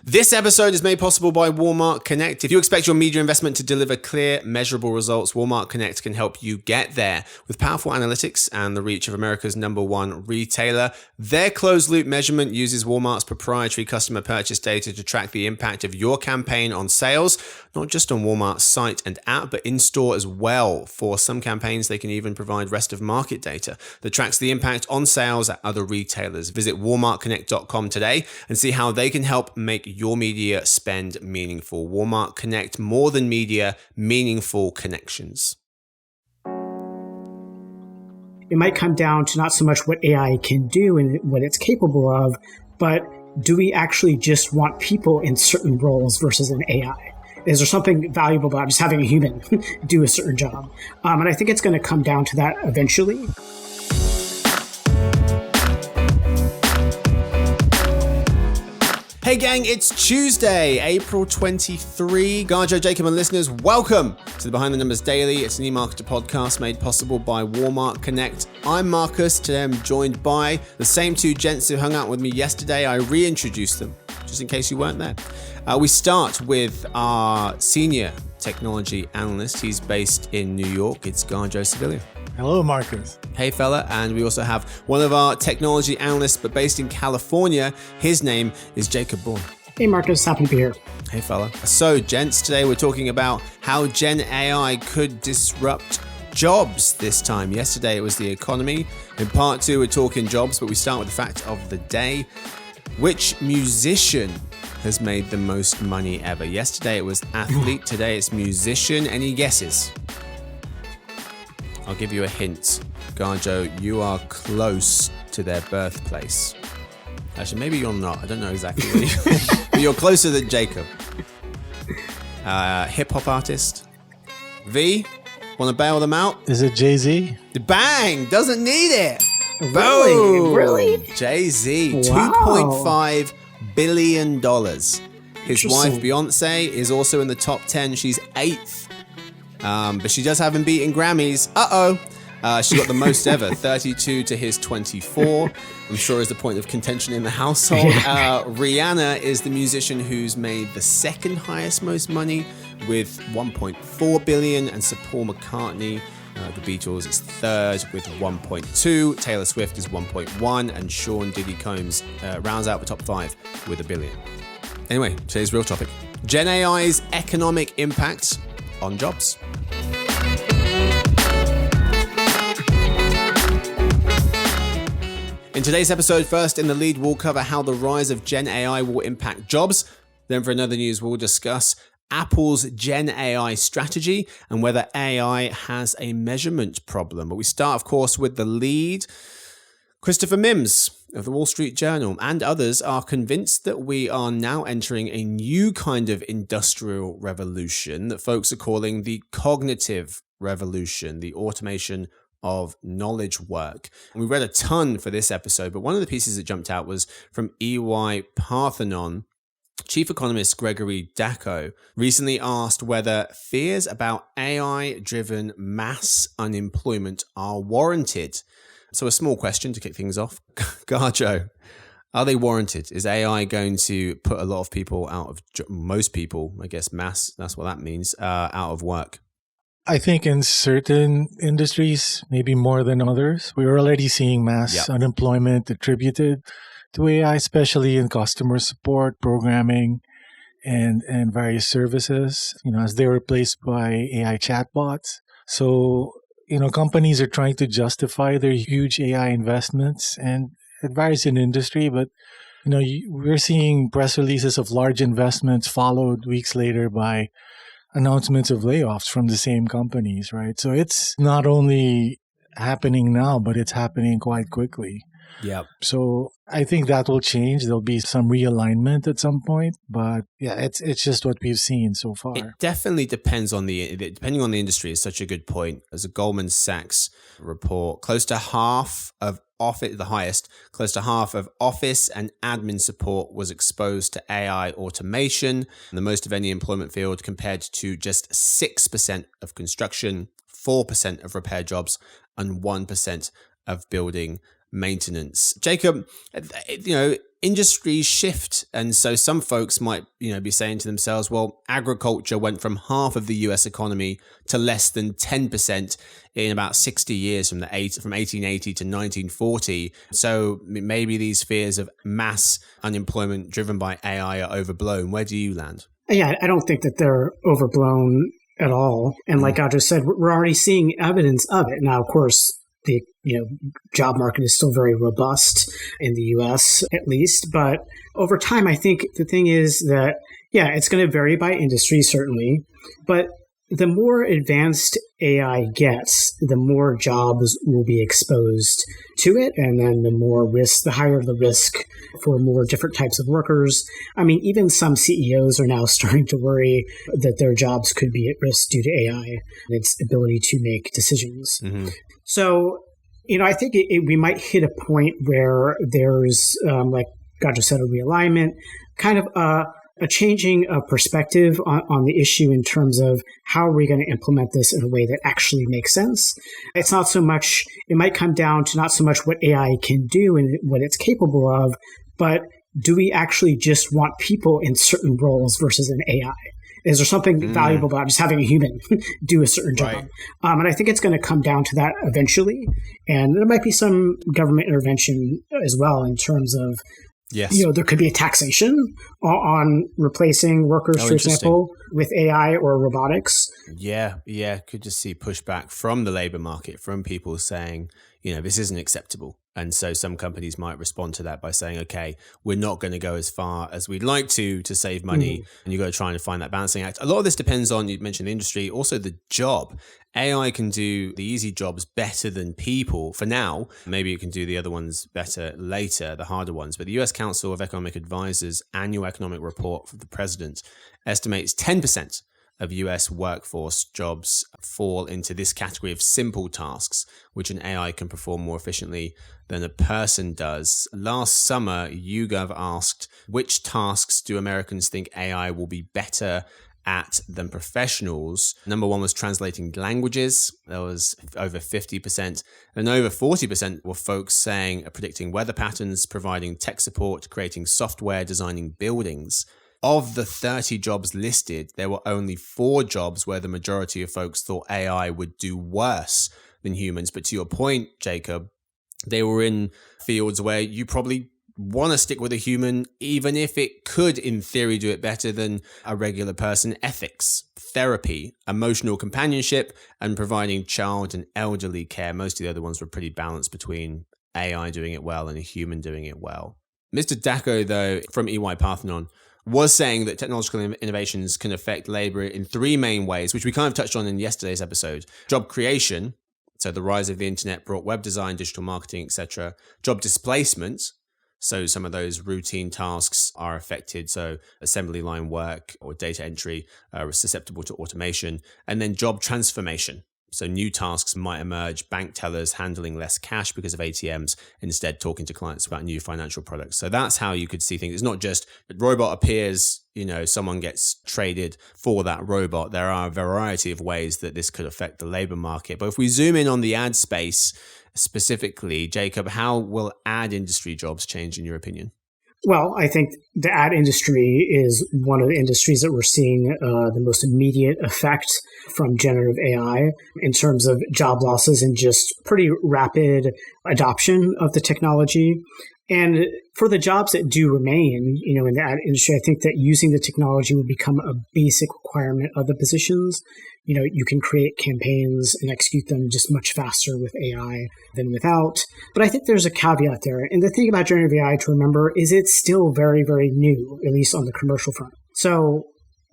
This episode is made possible by Walmart Connect. If you expect your media investment to deliver clear, measurable results, Walmart Connect can help you get there. With powerful analytics and the reach of America's #1 retailer, their closed-loop measurement uses Walmart's proprietary customer purchase data to track the impact of your campaign on sales, not just on Walmart's site and app, but in-store as well. For some campaigns, they can even provide rest-of-market data that tracks the impact on sales at other retailers. Visit walmartconnect.com today and see how they can help make your media spend meaningful. Walmart Connect, more than media, meaningful connections. It might come down to not so much what AI can do and what it's capable of, but do we actually just want people in certain roles versus an AI? Is there something valuable about just having a human do a certain job? And I think it's going to come down to that eventually. Hey gang, it's Tuesday, April 23. Gadjo, Jacob and listeners, welcome to the Behind the Numbers Daily. It's an eMarketer podcast made possible by Walmart Connect. I'm Marcus. Today I'm joined by the same two gents who hung out with me yesterday. I reintroduced them, just in case you weren't there. We start with our senior technology analyst. He's based in New York. It's Gadjo, Sevilla. Hello, Marcus. Hey, fella. And we also have one of our technology analysts, but based in California. His name is Jacob Bourne. Hey, Marcus. Happy to be here. Hey, fella. So, gents, today we're talking about how GenAI could disrupt jobs this time. Yesterday, it was the economy. In part two, we're talking jobs, but we start with the fact of the day. Which musician has made the most money ever? Yesterday, it was athlete. Today, it's musician. Any guesses? I'll give you a hint. Gadjo, you are close to their birthplace. Actually, maybe you're not. I don't know exactly where you are. But you're closer than Jacob. Hip-hop artist. V, want to bail them out? Is it Jay-Z? Bang! Doesn't need it. Really? Boom. Really? Jay-Z. Wow. $2.5 billion. His wife, Beyonce, is also in the top 10. She's 8th. But she does have him beating Grammys. She got the most ever, 32 to his 24. I'm sure is the point of contention in the household. Rihanna is the musician who's made the second highest most money with 1.4 billion, and Sir Paul McCartney, the Beatles, is third with 1.2. Taylor Swift is 1.1, and Sean Diddy Combs rounds out the top 5 with $1 billion. Anyway, today's real topic: GenAI's economic impact on jobs. In today's episode, first in the lead, we'll cover how the rise of GenAI will impact jobs. Then for another news, we'll discuss Apple's GenAI strategy and whether AI has a measurement problem. But we start, of course, with the lead. Christopher Mims of the Wall Street Journal and others are convinced that we are now entering a new kind of industrial revolution that folks are calling the cognitive revolution, the automation of knowledge work. And we read a ton for this episode, but one of the pieces that jumped out was from EY Parthenon. Chief economist Gregory Gadjo recently asked whether fears about AI-driven mass unemployment are warranted. So a small question to kick things off. Gadjo, are they warranted? Is AI going to put a lot of people out of, most people, I guess mass, that's what that means, out of work? I think in certain industries, maybe more than others, we're already seeing mass unemployment attributed to AI, especially in customer support, programming, and various services, as they're replaced by AI chatbots. So, companies are trying to justify their huge AI investments, and it varies in industry, but, we're seeing press releases of large investments followed weeks later by announcements of layoffs from the same companies, right? So it's not only happening now, but it's happening quite quickly. Yeah. So I think that will change. There'll be some realignment at some point, but yeah, it's just what we've seen so far. It definitely depending on the industry is such a good point. As a Goldman Sachs report, close to half of office and admin support was exposed to AI automation, the most of any employment field, compared to just 6% of construction, 4% of repair jobs, and 1% of building maintenance. Jacob, industries shift. And so some folks might, be saying to themselves, well, agriculture went from half of the US economy to less than 10% in about 60 years from 1880 to 1940. So maybe these fears of mass unemployment driven by AI are overblown. Where do you land? Yeah, I don't think that they're overblown at all. And like I just said, we're already seeing evidence of it. Now, of course, the job market is still very robust in the US, at least. But over time, I think the thing is that, it's going to vary by industry, certainly. But the more advanced AI gets, the more jobs will be exposed to it. And then the higher the risk for more different types of workers. I mean, even some CEOs are now starting to worry that their jobs could be at risk due to AI and its ability to make decisions. Mm-hmm. So, I think we might hit a point where there's, like Gadjo said, a realignment, kind of a changing of perspective on the issue in terms of how are we going to implement this in a way that actually makes sense. It's not so much, it might come down to not so much what AI can do and what it's capable of, but do we actually just want people in certain roles versus an AI? Is there something valuable about just having a human do a certain job? Right. And I think it's going to come down to that eventually. And there might be some government intervention as well in terms of, there could be a taxation on replacing workers, for example, with AI or robotics. Yeah. Could just see pushback from the labor market, from people saying, this isn't acceptable. And so some companies might respond to that by saying, okay, we're not going to go as far as we'd like to save money. And you've got to try and find that balancing act. A lot of this depends on, you mentioned the industry, also the job. AI can do the easy jobs better than people for now. Maybe it can do the other ones better later, the harder ones. But the US Council of Economic Advisors annual economic report for the president estimates 10% of US workforce jobs fall into this category of simple tasks, which an AI can perform more efficiently than a person does. Last summer, YouGov asked, which tasks do Americans think AI will be better at than professionals? Number one was translating languages. There was over 50%. And over 40% were folks saying predicting weather patterns, providing tech support, creating software, designing buildings. Of the 30 jobs listed, there were only 4 jobs where the majority of folks thought AI would do worse than humans. But to your point, Jacob, they were in fields where you probably want to stick with a human, even if it could, in theory, do it better than a regular person. Ethics, therapy, emotional companionship, and providing child and elderly care. Most of the other ones were pretty balanced between AI doing it well and a human doing it well. Mr. Gadjo, though, from EY Parthenon, was saying that technological innovations can affect labor in 3 main ways, which we kind of touched on in yesterday's episode. Job creation, so the rise of the internet brought web design, digital marketing, etc. Job displacement, so some of those routine tasks are affected, so assembly line work or data entry are susceptible to automation. And then job transformation. So new tasks might emerge, bank tellers handling less cash because of ATMs, instead talking to clients about new financial products. So that's how you could see things. It's not just a robot appears, someone gets traded for that robot. There are a variety of ways that this could affect the labor market. But if we zoom in on the ad space specifically, Jacob, how will ad industry jobs change in your opinion? Well, I think the ad industry is one of the industries that we're seeing the most immediate effect from generative AI in terms of job losses and just pretty rapid adoption of the technology. And for the jobs that do remain, in the ad industry, I think that using the technology will become a basic requirement of the positions. You can create campaigns and execute them just much faster with AI than without. But I think there's a caveat there. And the thing about generative AI to remember is it's still very, very new, at least on the commercial front. So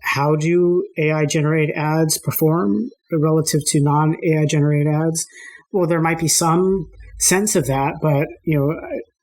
how do AI generated ads perform relative to non-AI generated ads? Well, there might be some sense of that, but,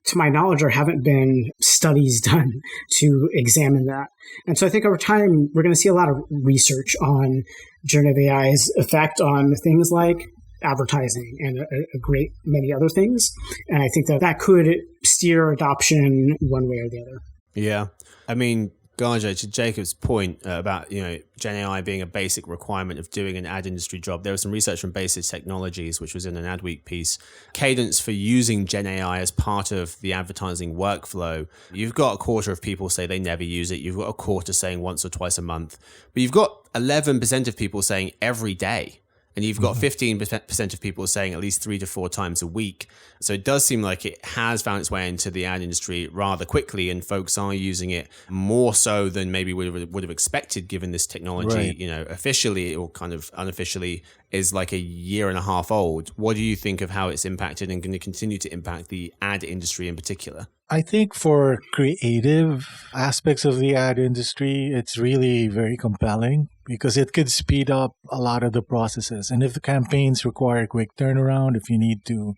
to my knowledge, there haven't been studies done to examine that. And so I think over time, we're going to see a lot of research on generative AI's effect on things like advertising and a great many other things. And I think that could steer adoption one way or the other. Yeah. I mean, Gadjo, to Jacob's point about Gen AI being a basic requirement of doing an ad industry job, there was some research from Basis Technologies, which was in an Adweek piece. Cadence for using Gen AI as part of the advertising workflow. You've got a quarter of people say they never use it. You've got a quarter saying once or twice a month. But you've got 11% of people saying every day. And you've got 15% of people saying at least 3 to 4 times a week. So it does seem like it has found its way into the ad industry rather quickly, and folks are using it more so than maybe would have expected, given this technology, Right. Officially or kind of unofficially is like a year and a half old. What do you think of how it's impacted and going to continue to impact the ad industry in particular? I think for creative aspects of the ad industry, it's really very compelling because it could speed up a lot of the processes. And if the campaigns require quick turnaround, if you need to,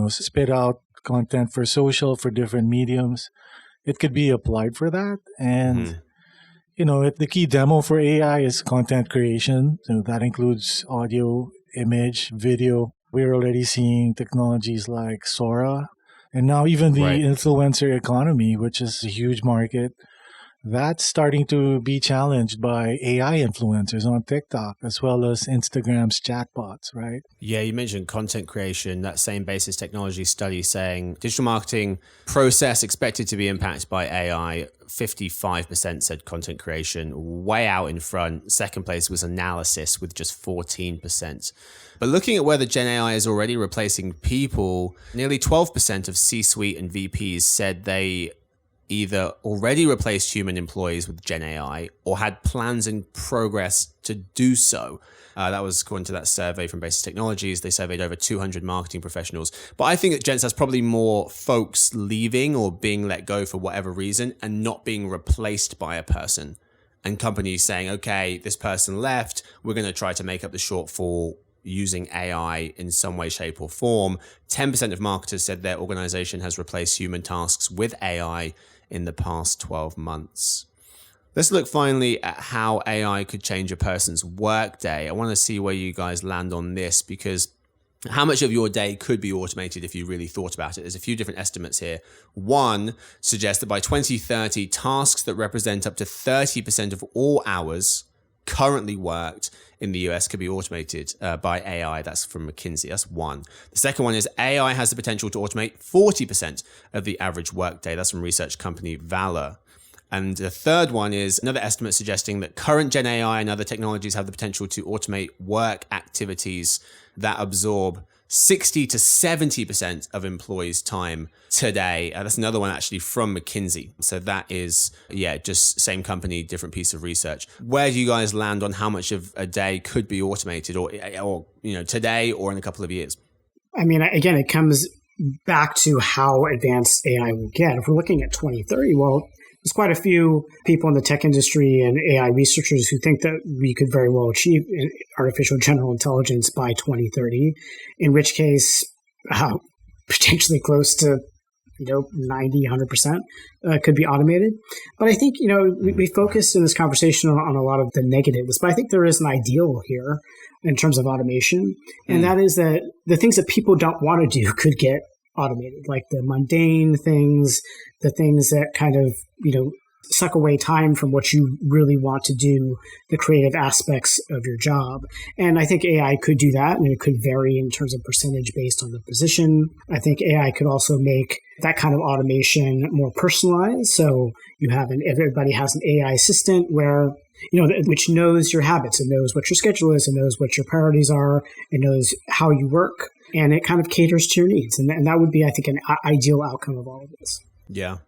spit out content for social, for different mediums, it could be applied for that. And, the key demo for AI is content creation. So that includes audio, image, video. We're already seeing technologies like Sora. And now even the influencer economy, which is a huge market, that's starting to be challenged by AI influencers on TikTok, as well as Instagram's chatbots, right? Yeah, you mentioned content creation, that same Basis Technology study saying digital marketing process expected to be impacted by AI. 55% said content creation, way out in front. Second place was analysis with just 14%. But looking at whether Gen AI is already replacing people, nearly 12% of C-suite and VPs said they either already replaced human employees with Gen AI or had plans in progress to do so. That was according to that survey from Basis Technologies. They surveyed over 200 marketing professionals. But I think that Gen has probably more folks leaving or being let go for whatever reason and not being replaced by a person. And companies saying, okay, this person left, we're going to try to make up the shortfall using AI in some way, shape, or form. 10% of marketers said their organization has replaced human tasks with AI in the past 12 months. Let's look finally at how AI could change a person's workday. I want to see where you guys land on this, because how much of your day could be automated if you really thought about it? There's a few different estimates here. One suggests that by 2030, tasks that represent up to 30% of all hours currently worked in the US could be automated by AI. That's from McKinsey. That's one. The second one is AI has the potential to automate 40% of the average workday. That's from research company Valor. And the third one is another estimate suggesting that current Gen AI and other technologies have the potential to automate work activities that absorb 60 to 70% of employees' time today. That's another one actually from McKinsey. So that is, just same company, different piece of research. Where do you guys land on how much of a day could be automated or today or in a couple of years? I mean, again, it comes back to how advanced AI will get. If we're looking at 2030, well, there's quite a few people in the tech industry and AI researchers who think that we could very well achieve artificial general intelligence by 2030, in which case potentially close to 90, 100% could be automated. But I think, we focused in this conversation on a lot of the negatives, but I think there is an ideal here in terms of automation. And that is that the things that people don't want to do could get automated, like the mundane things, the things that kind of, suck away time from what you really want to do, the creative aspects of your job. And I think AI could do that, and it could vary in terms of percentage based on the position. I think AI could also make that kind of automation more personalized. So everybody has an AI assistant where, which knows your habits, and knows what your schedule is, and knows what your priorities are, and knows how you work, and it kind of caters to your needs. And that would be, I think, an ideal outcome of all of this. Yeah.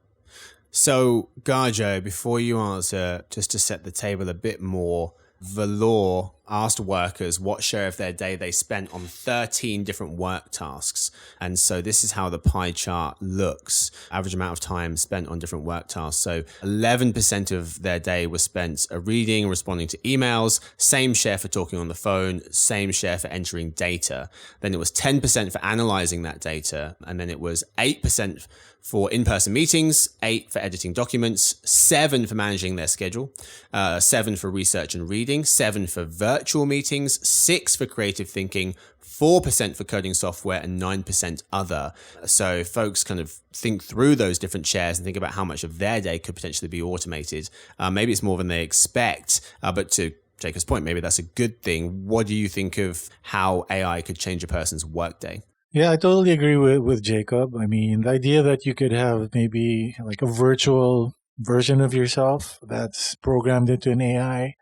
So, Gadjo, before you answer, just to set the table a bit more, Valor asked workers what share of their day they spent on 13 different work tasks. And so this is how the pie chart looks. Average amount of time spent on different work tasks. So 11% of their day was spent reading, responding to emails, same share for talking on the phone, same share for entering data. Then it was 10% for analyzing that data. And then it was 8% for in-person meetings, 8 for editing documents, 7 for managing their schedule, 7 for research and reading, 7 for virtual meetings, 6 for creative thinking, 4% for coding software, and 9% other. So folks kind of think through those different shares and think about how much of their day could potentially be automated. Maybe it's more than they expect, but to Jacob's point, maybe that's a good thing. What do you think of how AI could change a person's workday? Yeah, I totally agree with Jacob. I mean, the idea that you could have maybe like a virtual version of yourself that's programmed into an AI,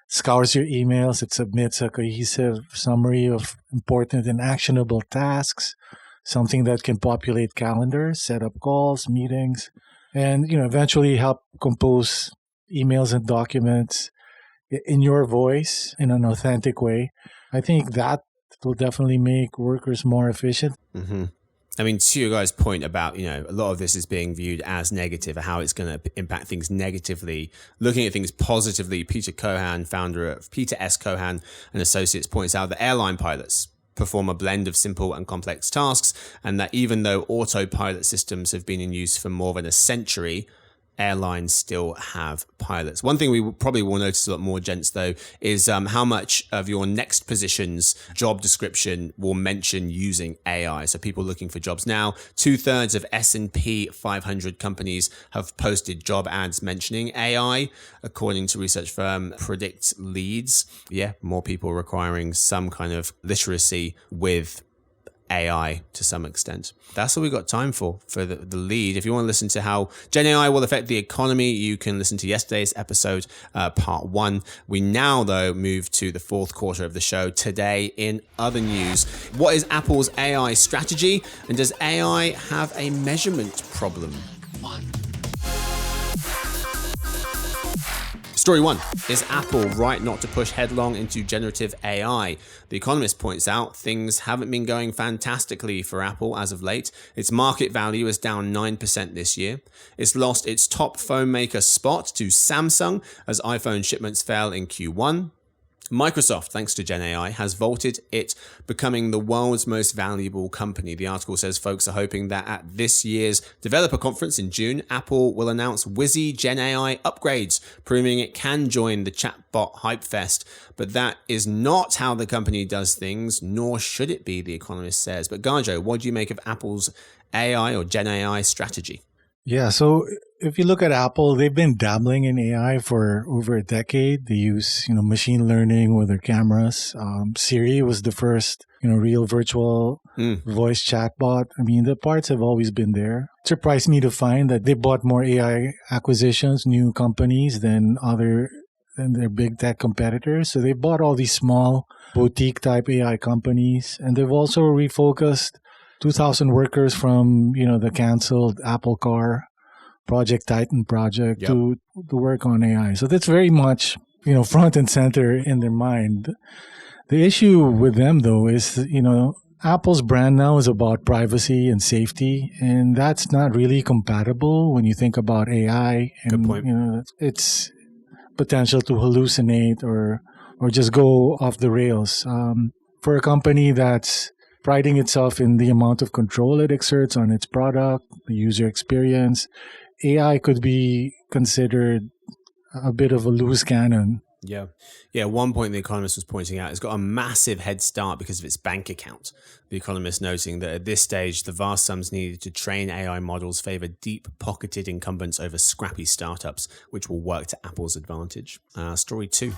scours your emails, it submits a cohesive summary of important and actionable tasks, something that can populate calendars, set up calls, meetings, and eventually help compose emails and documents in your voice in an authentic way. I think that will definitely make workers more efficient. Mm-hmm. I mean, to your guys' point about, a lot of this is being viewed as negative, how it's going to impact things negatively. Looking at things positively, Peter S. Cohan and Associates points out that airline pilots perform a blend of simple and complex tasks, and that even though autopilot systems have been in use for more than a century, airlines still have pilots. One thing we probably will notice a lot more, gents, though, is how much of your next position's job description will mention using AI. So people looking for jobs now, 2/3 of S&P 500 companies have posted job ads mentioning AI, according to research firm Predict Leads. Yeah, more people requiring some kind of literacy with AI to some extent. That's all we got time for the lead. If you want to listen to how GenAI will affect the economy, you can listen to yesterday's episode, part 1. We now, though, move to the fourth quarter of the show. Today, in other news, what is Apple's AI strategy? And does AI have a measurement problem? Story 1. Is Apple right not to push headlong into generative AI? The Economist points out things haven't been going fantastically for Apple as of late. Its market value is down 9% this year. It's lost its top phone maker spot to Samsung as iPhone shipments fell in Q1. Microsoft, thanks to GenAI, has vaulted it becoming the world's most valuable company. The article says folks are hoping that at this year's developer conference in June, Apple will announce whizzy GenAI upgrades, proving it can join the chatbot hype fest. But that is not how the company does things, nor should it be, The Economist says. But Gadjo, what do you make of Apple's AI or GenAI strategy? Yeah, so if you look at Apple, they've been dabbling in AI for over a decade. They use, machine learning with their cameras. Siri was the first, real virtual voice chatbot. I mean, the parts have always been there. It surprised me to find that they bought more AI acquisitions, new companies than their big tech competitors. So they bought all these small boutique type AI companies, and they've also refocused 2,000 workers from, the canceled Apple Car Project Titan project to work on AI. So that's very much, front and center in their mind. The issue with them, though, is, Apple's brand now is about privacy and safety, and that's not really compatible when you think about AI. And, good point. It's potential to hallucinate or just go off the rails. For a company that's priding itself in the amount of control it exerts on its product, the user experience, AI could be considered a bit of a loose cannon. Yeah. One point The Economist was pointing out, it's got a massive head start because of its bank account. The Economist noting that at this stage, the vast sums needed to train AI models favor deep-pocketed incumbents over scrappy startups, which will work to Apple's advantage. Story 2.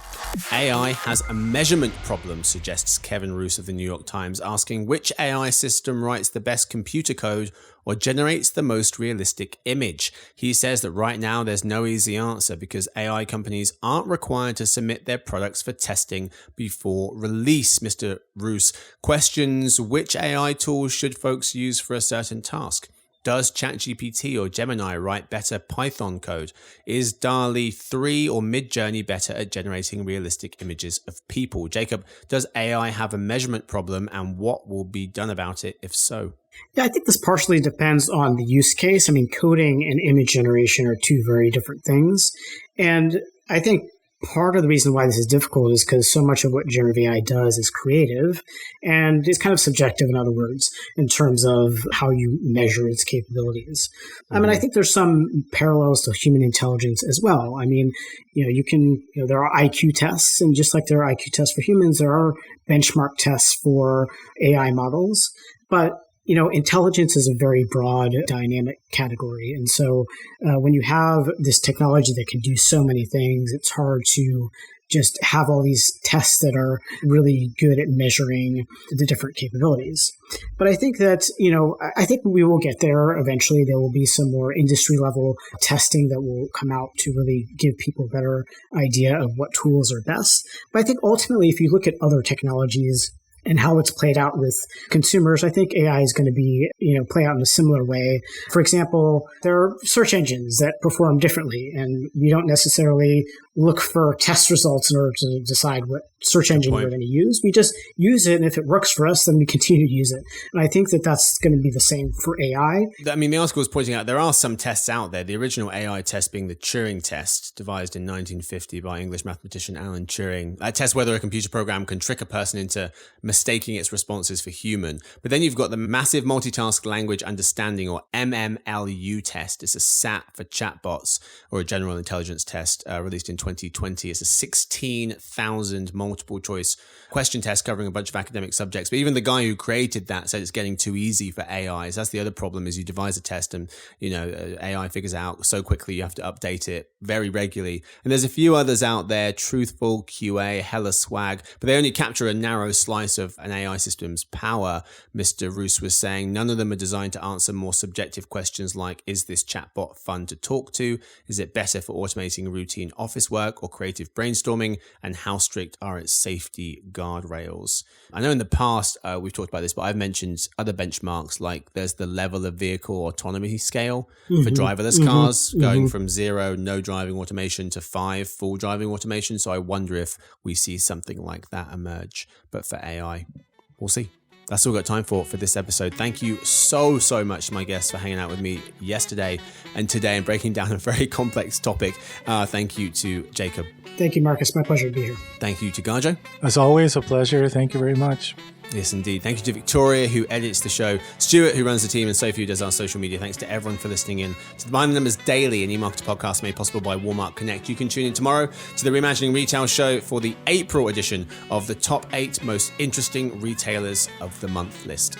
AI has a measurement problem, suggests Kevin Roos of the New York Times, asking which AI system writes the best computer code or generates the most realistic image. He says that right now there's no easy answer because AI companies aren't required to submit their products for testing before release. Mr. Roos questions which AI tools should folks use for a certain task. Does ChatGPT or Gemini write better Python code? Is DALL-E 3 or Midjourney better at generating realistic images of people? Jacob, does AI have a measurement problem and what will be done about it if so? Yeah, I think this partially depends on the use case. I mean, coding and image generation are two very different things. And I think part of the reason why this is difficult is because so much of what generative AI does is creative and it's kind of subjective, in other words, in terms of how you measure its capabilities. I mean, I think there's some parallels to human intelligence as well. I mean, there are IQ tests, and just like there are IQ tests for humans, there are benchmark tests for AI models. But intelligence is a very broad, dynamic category. And so when you have this technology that can do so many things, it's hard to just have all these tests that are really good at measuring the different capabilities. But I think that, I think we will get there eventually. There will be some more industry level testing that will come out to really give people a better idea of what tools are best. But I think ultimately, if you look at other technologies and how it's played out with consumers, I think AI is going to be, play out in a similar way. For example, there are search engines that perform differently, and we don't necessarily look for test results in order to decide what search engine we're going to use. We just use it, and if it works for us, then we continue to use it. And I think that that's going to be the same for AI. I mean, the article is pointing out there are some tests out there. The original AI test being the Turing test, devised in 1950 by English mathematician Alan Turing. That tests whether a computer program can trick a person into mistaking its responses for human. But then you've got the Massive Multitask Language Understanding, or MMLU test. It's a SAT for chatbots, or a general intelligence test released in 2020. It's a 16,000 multiple choice question test covering a bunch of academic subjects. But even the guy who created that said it's getting too easy for AIs. That's the other problem, is you devise a test and, AI figures out so quickly you have to update it very regularly. And there's a few others out there, Truthful, QA, Hella Swag, but they only capture a narrow slice of an AI system's power. Mr. Roos was saying none of them are designed to answer more subjective questions like, is this chatbot fun to talk to? Is it better for automating routine office work or creative brainstorming? And how strict are its safety guardrails? I know in the past we've talked about this, but I've mentioned other benchmarks, like there's the level of vehicle autonomy scale for driverless cars, going from 0, no driving automation, to 5, full driving automation. So I wonder if we see something like that emerge. But for AI, we'll see. That's all we've got time for this episode. Thank you so much to my guests for hanging out with me yesterday and today and breaking down a very complex topic. Thank you to Jacob. Thank you, Marcus. My pleasure to be here. Thank you to Gadjo. As always, a pleasure. Thank you very much. Yes, indeed. Thank you to Victoria, who edits the show, Stuart, who runs the team, and Sophie, who does our social media. Thanks to everyone for listening in to the Behind the Numbers Daily, an eMarketer podcast made possible by Walmart Connect. You can tune in tomorrow to the Reimagining Retail show for the April edition of the top 8 most interesting retailers of the month list.